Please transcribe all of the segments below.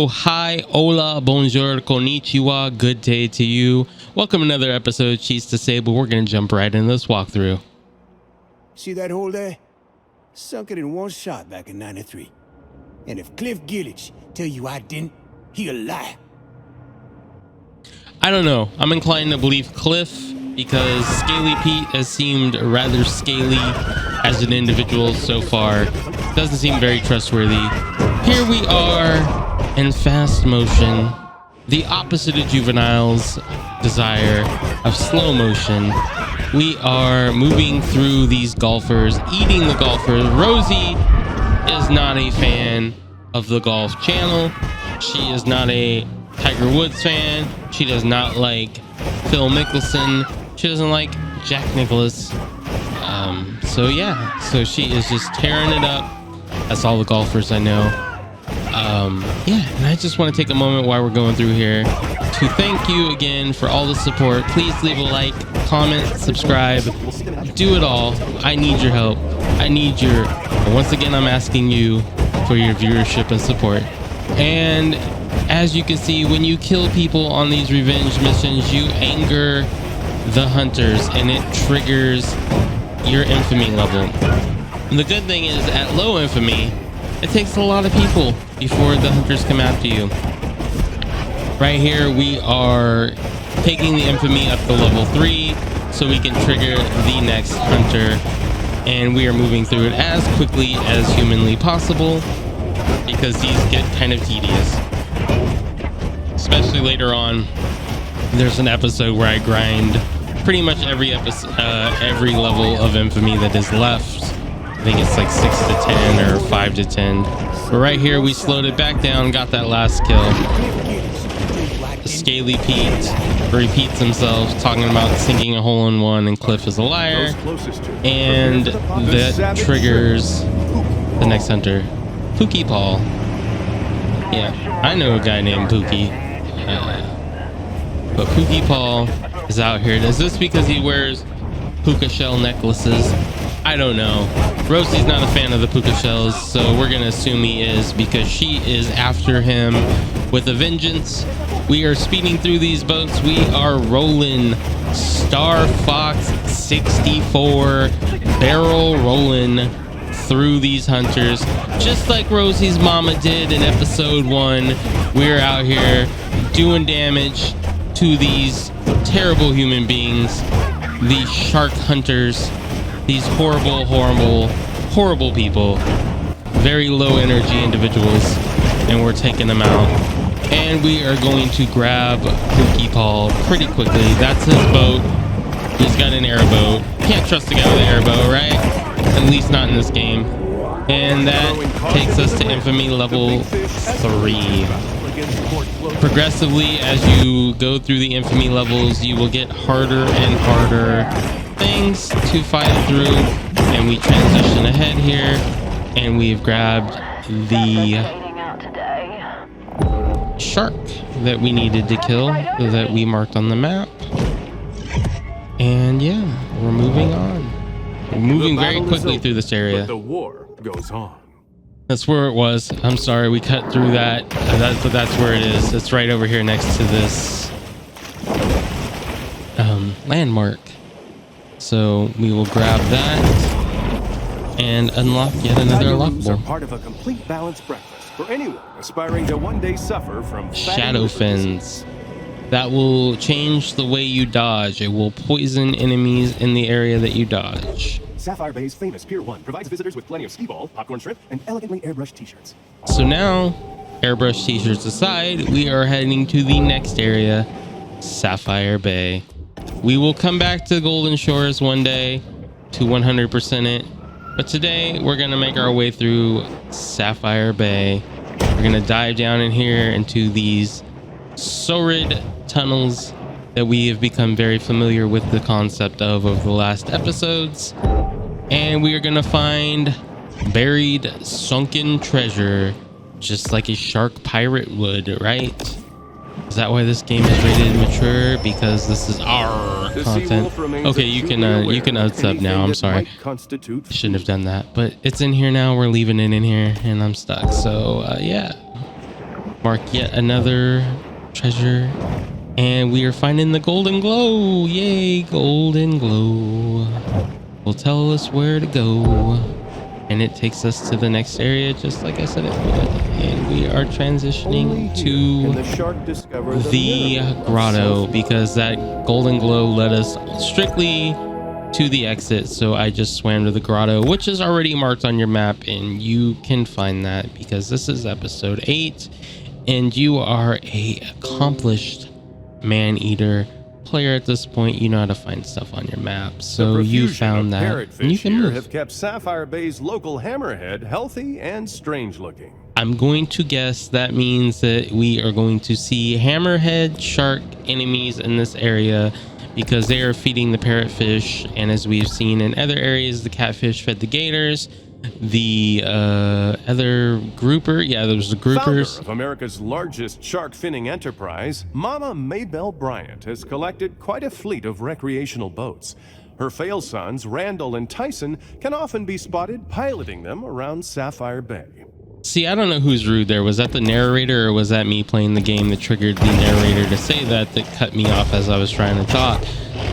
Hello, hi, hola, bonjour, konnichiwa, good day to you. Welcome to another episode of Cheats Disabled. We're going to jump right into this walkthrough. See that hole there? Sunk it in one shot back in '93. And if Cliff Gillich tell you I didn't, he'll lie. I don't know. I'm inclined to believe Cliff because Scaly Pete has seemed rather scaly as an individual so far. Doesn't seem very trustworthy. Here we are in fast motion, the opposite of Juvenile's desire of slow motion. We are moving through these golfers, eating the golfers. Rosie is not a fan of the golf channel. She is not a Tiger Woods fan. She does not like Phil Mickelson. She doesn't like Jack Nicklaus. So she is just tearing it up. That's all the golfers I know. And I just want to take a moment while we're going through here to thank you again for all the support. Please leave a like, comment, subscribe, do it all. I need your help. Once again, I'm asking you for your viewership and support. And as you can see, when you kill people on these revenge missions, you anger the hunters and it triggers your infamy level. And the good thing is, at low infamy, it takes a lot of people before the hunters come after you. Right here, we are taking the infamy up to level 3 so we can trigger the next hunter. And we are moving through it as quickly as humanly possible because these get kind of tedious. Especially later on, there's an episode where I grind pretty much every level of infamy that is left. I think it's like 6 to 10 or 5 to 10. But right here, we slowed it back down, got that last kill. Scaly Pete repeats himself, talking about sinking a hole in one, and Cliff is a liar. And that triggers the next hunter, Pookie Paul. Yeah, I know a guy named Pookie. But Pookie Paul is out here. Is this because he wears puka shell necklaces? I don't know. Rosie's not a fan of the puka shells, so we're gonna assume he is because she is after him with a vengeance. We are speeding through these boats. We are rolling Star Fox 64 barrel rolling through these hunters, just like Rosie's mama did in episode 1. We're out here doing damage to these terrible human beings, these shark hunters, these horrible people, very low energy individuals, and we're taking them out. And we are going to grab Pookie Paul pretty quickly. That's his boat. He's got an airboat. Can't trust the guy with an airboat, right? At least not in this game. And that takes us to infamy level 3. Progressively, as you go through the infamy levels, you will get harder and harder things to fight through. And we transition ahead here, and we've grabbed the shark that we needed to kill that we marked on the map. And yeah, we're moving on. We're moving very quickly through this area. The war goes on. That's where it was. I'm sorry, we cut through that. But that's where it is. It's right over here next to this landmark. So we will grab that and unlock yet another unlockable. Part of a complete balanced breakfast for anyone aspiring to one day suffer from shadow fins. That will change the way you dodge. It will poison enemies in the area that you dodge. Sapphire Bay's famous Pier 1 provides visitors with plenty of skee ball, popcorn shrimp, and elegantly airbrushed t-shirts. So now, airbrush t-shirts aside, we are heading to the next area, Sapphire Bay. We will come back to Golden Shores one day to 100% it, but today we're gonna make our way through Sapphire Bay. We're gonna dive down in here into these sordid tunnels that we have become very familiar with the concept of over the last episodes. And we are gonna find buried sunken treasure, just like a shark pirate would, right? Is that why this game is rated mature? Because this is our content. Okay, you can unsub now. I'm sorry. Shouldn't have done that, but it's in here now. We're leaving it in here, and I'm stuck. So yeah. mark yet another treasure, and we are finding the golden glow. Yay, golden glow will tell us where to go, and it takes us to the next area just like I said it would. And we are transitioning to the grotto because that golden glow led us strictly to the exit. So I just swam to the grotto, which is already marked on your map, and you can find that because this is episode 8 and you are a accomplished man-eater player at this point. You know how to find stuff on your map, so you found that and you can move. Have kept Sapphire Bay's local hammerhead healthy and strange looking. I'm going to guess that means that we are going to see hammerhead shark enemies in this area because they are feeding the parrotfish, and as we've seen in other areas, the catfish fed the gators. The other grouper, yeah, there's the groupers. Founder of America's largest shark finning enterprise, Mama Maybelle Bryant has collected quite a fleet of recreational boats. Her fail sons, Randall and Tyson, can often be spotted piloting them around Sapphire Bay. See, I don't know who's rude there. Was that the narrator or was that me playing the game that triggered the narrator to say that cut me off as I was trying to talk?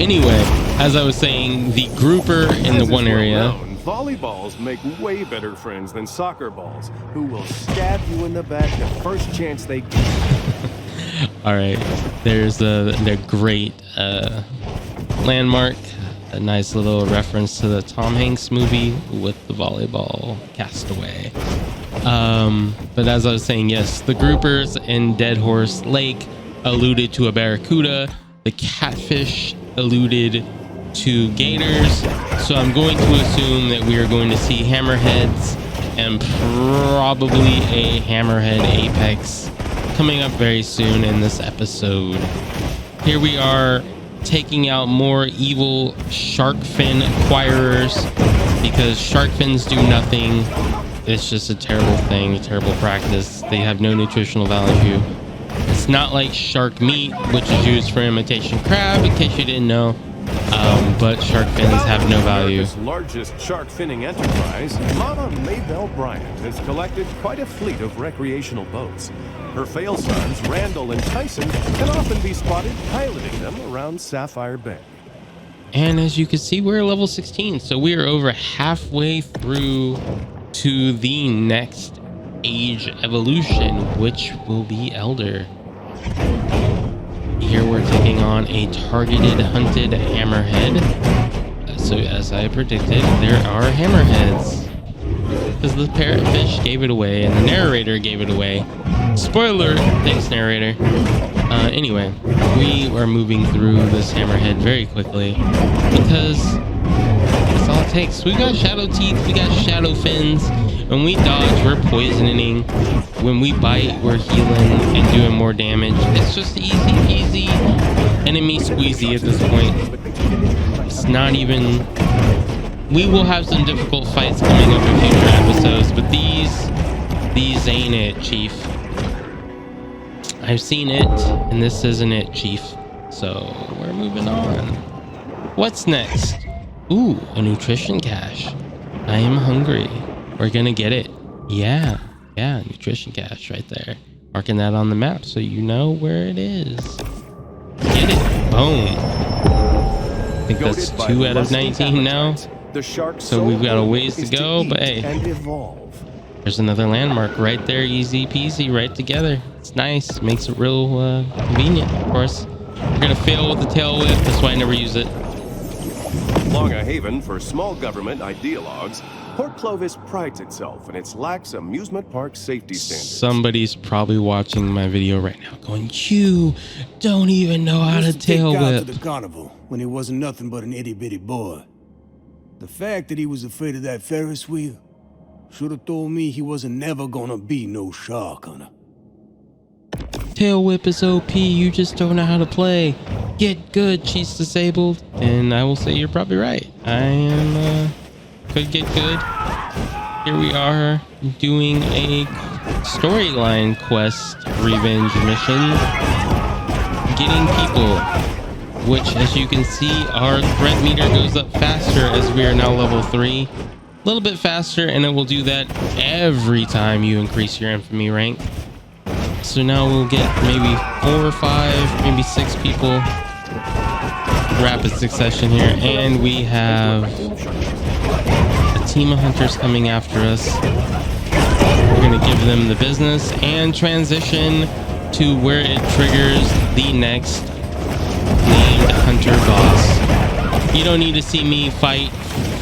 Anyway, as I was saying, the grouper in the one area. Volleyballs make way better friends than soccer balls, who will stab you in the back the first chance they get. All right, there's the great landmark, a nice little reference to the Tom Hanks movie with the volleyball castaway. But as I was saying, yes, the groupers in Dead Horse Lake alluded to a barracuda. The catfish alluded to gators. So I'm going to assume that we are going to see hammerheads and probably a hammerhead apex coming up very soon in this episode. Here we are taking out more evil shark fin acquirers because shark fins do nothing. It's just a terrible thing, a terrible practice. They have no nutritional value. It's not like shark meat, which is used for imitation crab, in case you didn't know. But shark fins have no value. America's largest shark finning enterprise, Mama Maybelle Bryant has collected quite a fleet of recreational boats. Her fail sons, Randall and Tyson, can often be spotted piloting them around Sapphire Bay. And as you can see, we're level 16, so we are over halfway through to the next age evolution, which will be Elder. Here we're taking on a targeted hunted hammerhead. So as I predicted, there are hammerheads because the parrotfish gave it away and the narrator gave it away. Spoiler, thanks narrator. Anyway, we are moving through this hammerhead very quickly because that's all it takes. We got shadow teeth, we got shadow fins. When we dodge, we're poisoning. When we bite, we're healing and doing more damage. It's just easy peasy enemy squeezy at this point. It's not even... We will have some difficult fights coming up in future episodes, but these ain't it, Chief. I've seen it, and this isn't it, Chief. So we're moving on. What's next? Ooh, a nutrition cache. I am hungry. We're gonna get it. Yeah, nutrition cache right there. Marking that on the map so you know where it is. Get it. Boom. I think that's 2 out of 19 now. So we've got a ways to go, but hey, there's another landmark right there. Easy peasy, right together. It's nice. Makes it real convenient, of course. We're gonna fail with the tail whip. That's why I never use it. Long a haven for small government ideologues, Port Clovis prides itself in its lax amusement park safety standards. Somebody's probably watching my video right now going, you don't even know how to tail whip. To the carnival when he wasn't nothing but an itty-bitty boy. The fact that he was afraid of that Ferris wheel should have told me he wasn't never gonna be no shark hunter. Tail whip is OP, you just don't know how to play. Get good, she's disabled. And I will say you're probably right. I am could get good. Here we are doing a storyline quest revenge mission. Getting people, which as you can see, our threat meter goes up faster as we are now level 3. A little bit faster, and it will do that every time you increase your infamy rank. So now we'll get maybe 4 or 5, maybe 6 people. Rapid succession here. And we have a team of hunters coming after us. We're going to give them the business and transition to where it triggers the next named hunter boss. You don't need to see me fight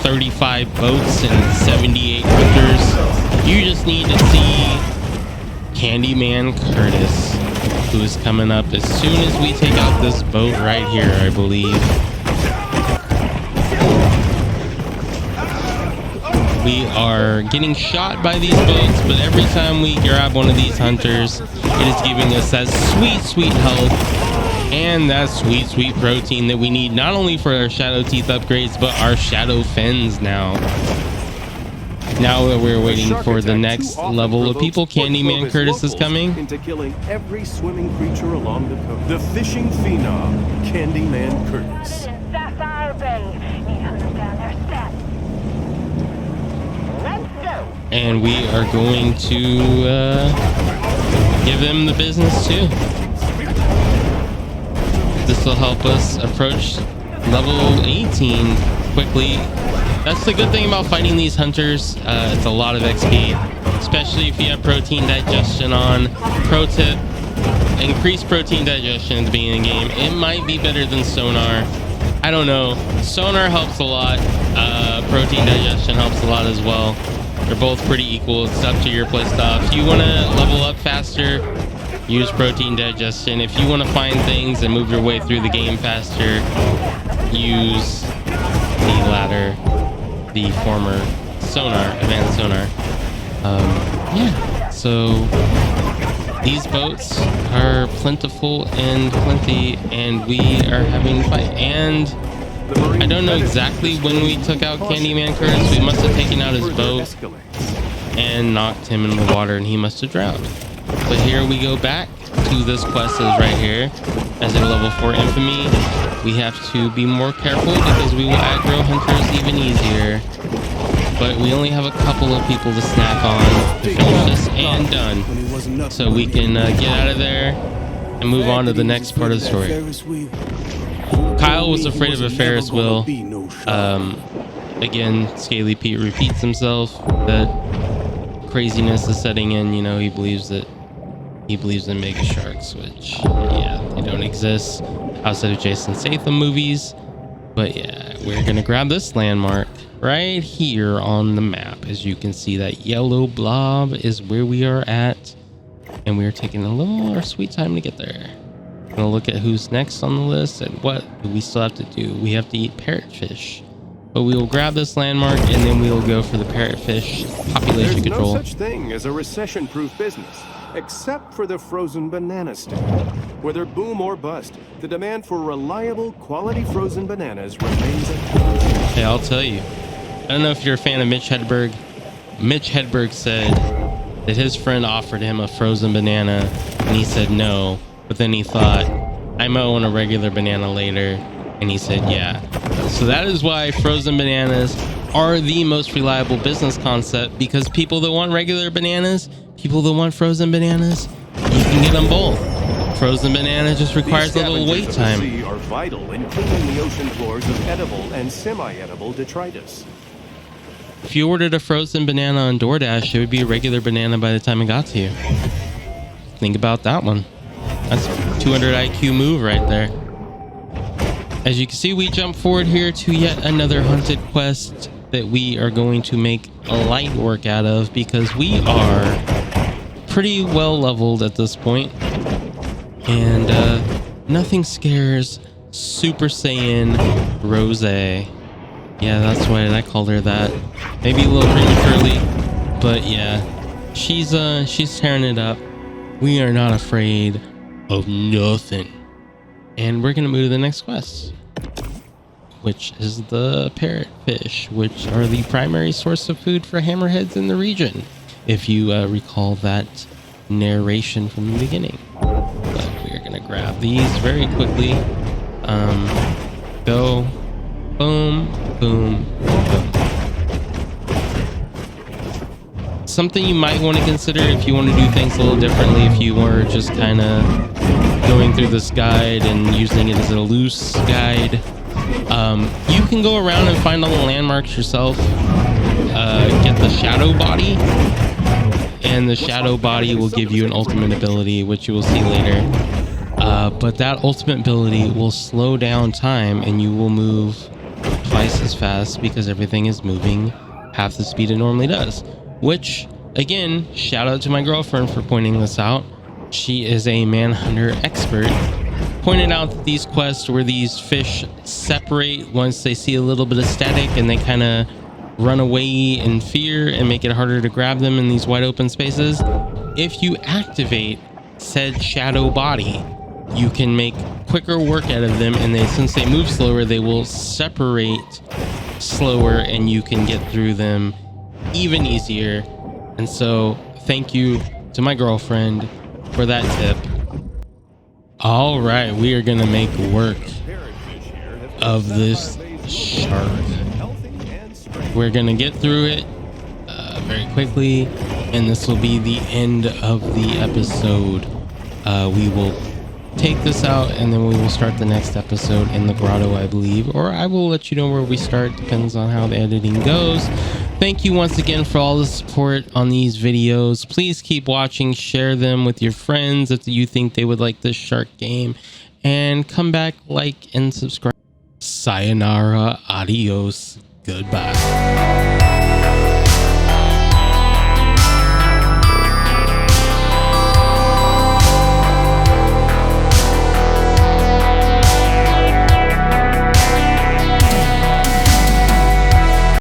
35 boats and 78 hunters. You just need to see Candyman Curtis, who is coming up as soon as we take out this boat right here, I believe. We are getting shot by these boats, but every time we grab one of these hunters, it is giving us that sweet, sweet health and that sweet, sweet protein that we need not only for our Shadow Teeth upgrades, but our Shadow Fins now. Now that we're waiting for the next level of people, Candyman Curtis is coming. Into killing every swimming creature along the coast. The fishing phenom, Candyman Curtis. And we are going to give them the business too. This will help us approach level 18 quickly. That's the good thing about fighting these hunters. It's a lot of XP, especially if you have protein digestion on. Pro tip, increase protein digestion at the beginning of the game. It might be better than sonar. I don't know. Sonar helps a lot. Protein digestion helps a lot as well. They're both pretty equal. It's up to your playstyle. If you want to level up faster, use protein digestion. If you want to find things and move your way through the game faster, use the latter, the former sonar, advanced sonar. Yeah, so these boats are plentiful and plenty, and we are having a fight. And I don't know exactly when we took out Candyman Curtis. We must have taken out his boat and knocked him in the water, and he must have drowned. But here we go back to this quest is right here. As a level 4 infamy, we have to be more careful because we will aggro hunters even easier. But we only have a couple of people to snack on to finish this and done. So we can get out of there and move on to the next part of the story. Kyle was afraid of a Ferris wheel. Again, Scaly Pete repeats himself. That craziness is setting in. You know, he believes in mega sharks, which, yeah, they don't exist outside of Jason Statham movies. But yeah, we're gonna grab this landmark right here on the map. As you can see, that yellow blob is where we are at, and we are taking a little our sweet time to get there. Gonna look at who's next on the list and what do we still have to do. We have to eat parrotfish, but we will grab this landmark and then we will go for the parrotfish population control. There's no such thing as a recession-proof business, except for the frozen banana stand. Whether boom or bust, the demand for reliable, quality frozen bananas remains at high. Hey, I'll tell you. I don't know if you're a fan of Mitch Hedberg. Mitch Hedberg said that his friend offered him a frozen banana and he said no. But then he thought, I might want a regular banana later. And he said, yeah. So that is why frozen bananas are the most reliable business concept, because people that want regular bananas, people that want frozen bananas, you can get them both. Frozen banana just requires a little wait time. These scavengers of the sea are vital in cleaning the ocean floors of edible and semi-edible detritus. If you ordered a frozen banana on DoorDash, it would be a regular banana by the time it got to you. Think about that one. That's a 200 IQ move right there. As you can see, we jump forward here to yet another hunted quest that we are going to make a light work out of, because we are pretty well leveled at this point. And nothing scares Super Saiyan Rose. Yeah, that's why I called her that. Maybe a little prematurely, but yeah, she's tearing it up. We are not afraid of nothing. And we're gonna move to the next quest, which is the parrotfish, which are the primary source of food for hammerheads in the region, if you recall that narration from the beginning. But we're gonna grab these very quickly. Go, boom, boom, boom. something you might want to consider if you want to do things a little differently. If you were just kind of going through this guide and using it as a loose guide, you can go around and find all the landmarks yourself. Get the shadow body, and the shadow body will give you an ultimate ability, which you will see later. But that ultimate ability will slow down time, and you will move twice as fast because everything is moving half the speed it normally does. Which, again, shout out to my girlfriend for pointing this out. She is a manhunter expert. Pointed out that these quests where these fish separate once they see a little bit of static, and they kind of run away in fear and make it harder to grab them in these wide open spaces. If you activate said shadow body, you can make quicker work out of them, and since they move slower, they will separate slower, and you can get through them even easier. And so thank you to my girlfriend for that tip. All right, we are gonna make work of this shark. We're gonna get through it very quickly, and this will be the end of the episode. We will take this out, and then we will start the next episode in the grotto, I believe, or I will let you know where we start. Depends on how the editing goes. Thank you once again for all the support on these videos. Please keep watching, share them with your friends if you think they would like this shark game, and come back, like, and subscribe. Sayonara, adios, goodbye.